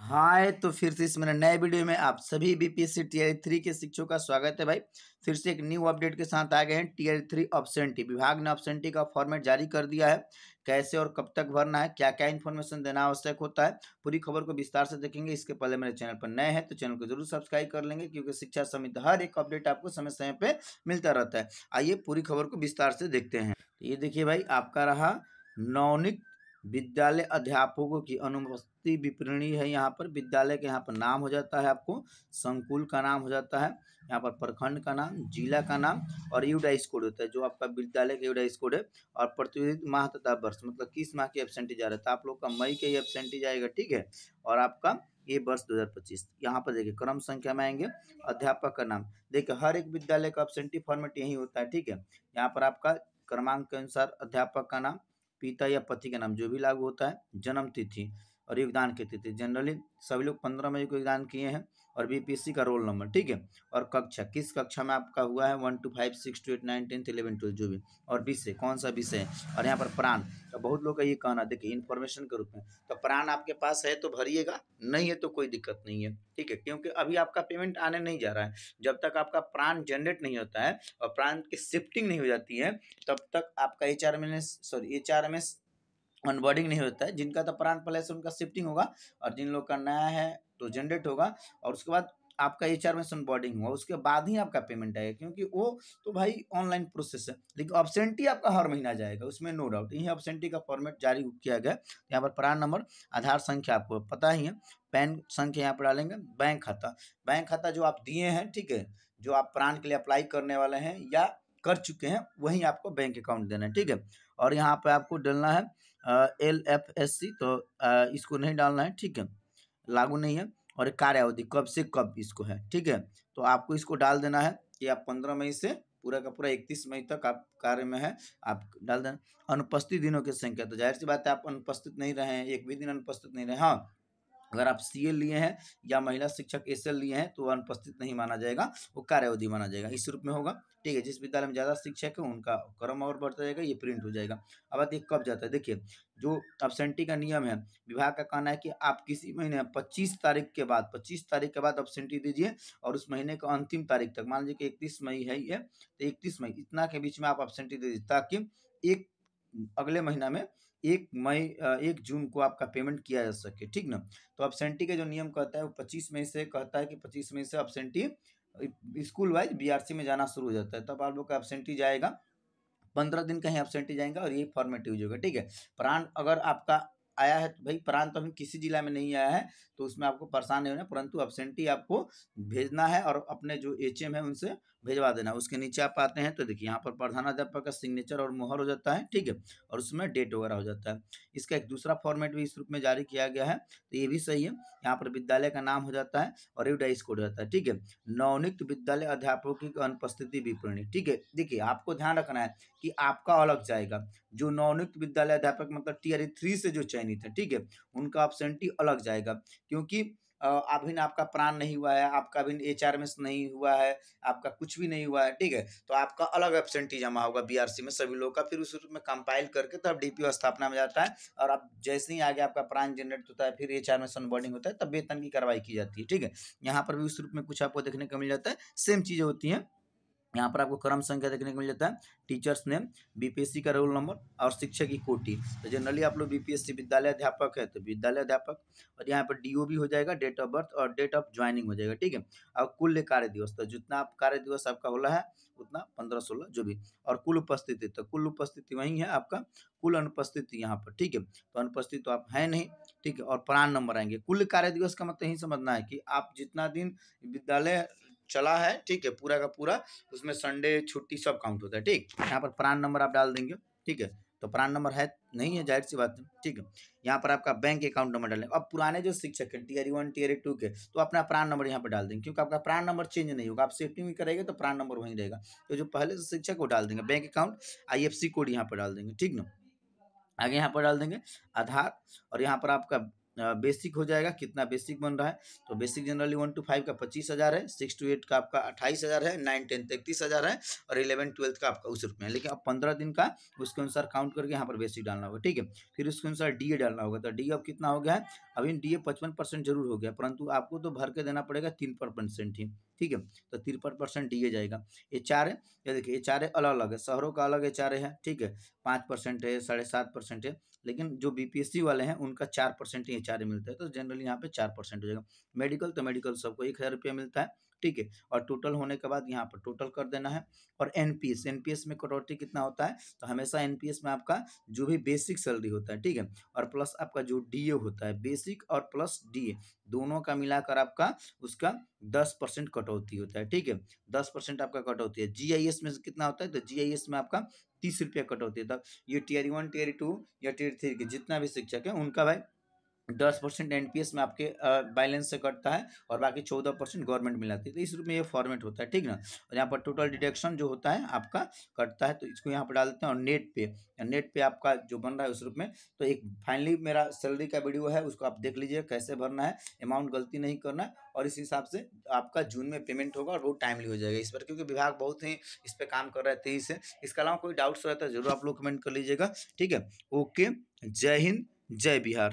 हाय, तो फिर से इस मेरे नए वीडियो में आप सभी बीपीएससी टीआरई 3 के शिक्षकों का स्वागत है भाई। फिर से एक न्यू अपडेट के साथ आ गए हैं। टीआरई 3 ऑब्सेंटी विभाग ने ऑब्सेंटी का फॉर्मेट जारी कर दिया है। कैसे और कब तक भरना है, क्या क्या इन्फॉर्मेशन देना आवश्यक होता है, पूरी खबर को विस्तार से देखेंगे। इसके पहले मेरे चैनल पर नए हैं तो चैनल को जरूर सब्सक्राइब कर लेंगे, क्योंकि शिक्षा समिति हर एक अपडेट आपको समय समय पे मिलता रहता है। आइए पूरी खबर को विस्तार से देखते हैं। तो ये देखिए भाई, आपका रहा नवनियुक्त विद्यालय अध्यापकों की अनुपस्थिति विवरणी है। यहाँ पर विद्यालय के यहाँ पर नाम हो जाता है, आपको संकुल का नाम हो जाता है, यहाँ पर प्रखंड का नाम, जिला का नाम और यूडाइस कोड होता है, जो आपका विद्यालय का यूडाइस कोड है। और प्रतिनिधित माह तथा वर्ष, मतलब किस माह की एब्सेंटी जा रहा था, आप लोग का मई के ही एब्सेंटी जाएगा, ठीक है। और आपका ये वर्ष 2025। यहाँ पर देखिए क्रम संख्या में आएंगे, अध्यापक का नाम। देखिए हर एक विद्यालय का एब्सेंटी फॉर्मेट यही होता है, ठीक है। यहाँ पर आपका क्रमांक के अनुसार अध्यापक का नाम, पिता या पति का नाम जो भी लागू होता है, जन्म तिथि और योगदान की तिथि। जनरली सभी लोग 15 मई को योगदान किए हैं। और बीपीएससी का रोल नंबर, ठीक है। और कक्षा, किस कक्षा में आपका हुआ है, 1 to 5, 6 to 8, 9, 10, 11, 12 जो भी। और विषय, कौन सा विषय है। और यहाँ पर प्राण, तो बहुत लोग का ये कहना, देखिए इन्फॉर्मेशन के रूप में, तो प्राण आपके पास है तो भरिएगा, नहीं है तो कोई दिक्कत नहीं है, ठीक है। क्योंकि अभी आपका पेमेंट आने नहीं जा रहा है। जब तक आपका प्राण जनरेट नहीं होता है और प्राण की शिफ्टिंग नहीं हो जाती है, तब तक आपका एचआरएमएस ऑनबोर्डिंग नहीं होता है। जिनका तो प्राण प्लस है उनका शिफ्टिंग होगा, और जिन लोग का नया है तो जनरेट होगा। और उसके बाद आपका एचआरएमएस ऑनबोर्डिंग होगा, उसके बाद ही आपका पेमेंट आएगा, क्योंकि वो तो भाई ऑनलाइन प्रोसेस है। लेकिन ऑब्सेंटी आपका हर महीना जाएगा, उसमें नो डाउट। यही ऑब्सेंटी का फॉर्मेट जारी किया गया। यहाँ पर प्राण नंबर, आधार संख्या आपको पता ही है, पैन संख्या यहाँ पर डालेंगे, बैंक खाता जो आप दिए हैं, ठीक है, जो आप प्राण के लिए अप्लाई करने वाले हैं या कर चुके हैं, वही आपको बैंक अकाउंट देना है, ठीक है। और यहाँ पे आपको डालना है LFSC, तो इसको नहीं डालना है, ठीक है, लागू नहीं है। और कार्य अवधि कब से कब इसको है, ठीक है। तो आपको इसको डाल देना है कि आप 15 मई से पूरा का पूरा 31 मई तक आप कार्य में है, आप डाल देना। अनुपस्थित दिनों की संख्या, तो जाहिर सी बात है आप अनुपस्थित नहीं रहे हैं, एक भी दिन अनुपस्थित नहीं रहे। हाँ, अगर आप सीएल लिए हैं या महिला शिक्षक एसएल लिए हैं तो अनुपस्थित नहीं माना जाएगा, वो कार्य अवधि माना जाएगा, इस रूप में होगा, ठीक है। जिस विद्यालय में ज़्यादा शिक्षक है उनका क्रम और बढ़ता जाएगा, ये प्रिंट हो जाएगा। अब बात ये कब जाता है, देखिए जो एब्सेंटी का नियम है, विभाग का कहना है कि आप किसी महीने 25 तारीख के बाद एब्सेंटी दीजिए, और उस महीने का अंतिम तारीख तक, मान लीजिए कि 31 मई है ये, तो 31 मई इतना के बीच में आप एब्सेंटी दे दीजिए, ताकि एक अगले महीना में 1 जून को आपका पेमेंट किया जा सके, ठीक ना। तो एब्सेंटी का जो नियम कहता है वो 25 मई से कहता है कि 25 मई से एब्सेंटी स्कूल वाइज बीआरसी में जाना शुरू हो जाता है, तब आप लोग का एब्सेंटी जाएगा, 15 दिन का ही एब्सेंटी जाएगा, और ये फॉर्मेट यूज होगा, ठीक है। प्राण अगर आपका आया है तो भाई, प्राण तो अभी किसी जिला में नहीं आया है तो उसमें आपको परेशान नहीं होना, परंतु एब्सेंटी आपको भेजना है और अपने जो एचएम है उनसे भेजवा देना। उसके नीचे आप आते हैं तो देखिए यहाँ पर प्रधानाध्यापक का सिग्नेचर और मुहर हो जाता है, ठीक है, और उसमें डेट वगैरह हो जाता है। इसका एक दूसरा फॉर्मेट भी इस रूप में जारी किया गया है, तो ये भी सही है। यहाँ पर विद्यालय का नाम हो जाता है और यूडाइस कोड हो जाता है, ठीक है। नवनियुक्त विद्यालय अध्यापकों की अनुपस्थिति विवरणी, ठीक है। देखिए आपको ध्यान रखना है कि आपका अलग जाएगा, जो नवनियुक्त विद्यालय अध्यापक मतलब टीआरई 3 से जो चयनित है, ठीक है, उनका एब्सेंटी अलग जाएगा, क्योंकि अभी आपका प्राण नहीं हुआ है, आपका अभी एचआरएमएस नहीं हुआ है, आपका कुछ भी नहीं हुआ है, ठीक है, तो आपका अलग एब्सेंटी जमा होगा बीआरसी में सभी लोग का। फिर उस रूप में कंपाइल करके तब डीपीओ स्थापना में जाता है, और आप जैसे ही आगे आपका प्राण जनरेट होता है, फिर एचआरएमएस ऑनबोर्डिंग होता है, तब वेतन की कार्रवाई की जाती है, ठीक है। यहाँ पर भी उस रूप में कुछ आपको देखने को मिल जाता है, सेम चीजें होती हैं। यहाँ पर आपको क्रम संख्या देखने को मिल जाता है, टीचर्स नेम, बीपीएससी का रोल नंबर और शिक्षक की कोटि। तो जनरली आप लोग बीपीएससी विद्यालय अध्यापक है तो विद्यालय अध्यापक, और यहाँ पर डीओ भी हो जाएगा, डेट ऑफ बर्थ और डेट ऑफ ज्वाइनिंग हो जाएगा, ठीक है। और कुल कार्य दिवस, तो जितना आप कार्य दिवस आपका होला है उतना 15-16 जो भी। और कुल उपस्थिति, तो कुल उपस्थिति वही है आपका, कुल अनुपस्थिति यहाँ पर, ठीक है। तो अनुपस्थित तो आप है नहीं, ठीक है। और प्राण नंबर आएंगे। कुल कार्य दिवस का मतलब यही समझना है कि आप जितना दिन विद्यालय चला है, ठीक है, पूरा का पूरा, उसमें संडे छुट्टी सब काउंट होता है, ठीक। यहाँ पर प्राण नंबर आप डाल देंगे, ठीक है। तो प्राण नंबर है नहीं है, जाहिर सी बात है, ठीक है। यहाँ पर आपका बैंक अकाउंट नंबर डालेंगे। अब पुराने जो शिक्षक हैं टीआरई 1 टीआरई 2 के, तो अपना प्राण नंबर यहाँ पर डाल देंगे, क्योंकि आपका प्राण नंबर चेंज नहीं होगा, आप सेफ्टी में करेंगे तो प्राण नंबर वहीं रहेगा। तो जो पहले से शिक्षक वो डाल देंगे, बैंक अकाउंट IFSC कोड यहाँ पर डाल देंगे, ठीक ना। आगे यहाँ पर डाल देंगे आधार, और यहाँ पर आपका बेसिक हो जाएगा, कितना बेसिक बन रहा है। तो बेसिक जनरली 1 to 5 का 25,000 है, 6 to 8 का आपका 28,000 है, 9 10 33,000 है और 11 12 का आपका उस रुपये है। लेकिन अब 15 दिन का उसके अनुसार काउंट करके यहाँ पर बेसिक डालना होगा, ठीक है। फिर उसके अनुसार डीए डालना होगा। तो डीए अब कितना हो गया है, अभी डीए 55% जरूर हो गया, परंतु आपको तो भर के देना पड़ेगा 3% ही, ठीक है। तो 3% डीए जाएगा। ये चार है, ये देखिए ये चार अलग अलग है, शहरों का अलग है चार है, ठीक है। 5% है, 7.5% है, लेकिन जो बीपीएससी वाले हैं उनका 4% ही चार्ज मिलता है। तो जनरली यहाँ पे 4% हो जाएगा। मेडिकल तो मेडिकल सबको 1,000 रुपया मिलता है, ठीक है। और टोटल होने के बाद यहाँ पर टोटल कर देना है। और एनपीएस, एनपीएस में कटौती कितना होता है, तो हमेशा एनपीएस में आपका जो भी बेसिक सैलरी होता है, ठीक है, और प्लस आपका जो डीए होता है, बेसिक और प्लस डीए दोनों का मिलाकर आपका उसका 10% कटौती होता है, ठीक है। 10% आपका कटौती है। जीआईएस में कितना होता है, तो जीआईएस में आपका 30 रुपया कटौती है। तब ये टियर 1 टियर 2 या टियर 3 के जितना भी शिक्षक है उनका भाई 10% एनपीएस में आपके बैलेंस से कटता है और बाकी 14% गवर्नमेंट मिलाती है। तो इस रूप में ये फॉर्मेट होता है, ठीक ना। और यहाँ पर टोटल डिडक्शन जो होता है आपका कटता है, तो इसको यहाँ पर डाल देते हैं। और नेट पे आपका जो बन रहा है उस रूप में। तो एक फाइनली मेरा सैलरी का वीडियो है, उसको आप देख लीजिए कैसे भरना है, अमाउंट गलती नहीं करना है, और इस हिसाब से आपका जून में पेमेंट होगा और बहुत टाइमली हो जाएगा इस पर, क्योंकि विभाग बहुत ही इस पर काम कर रहे हैं तेजी से। इसके अलावा कोई डाउट्स रहता है जरूर आप लोग कमेंट कर लीजिएगा, ठीक है। ओके, जय हिंद, जय बिहार।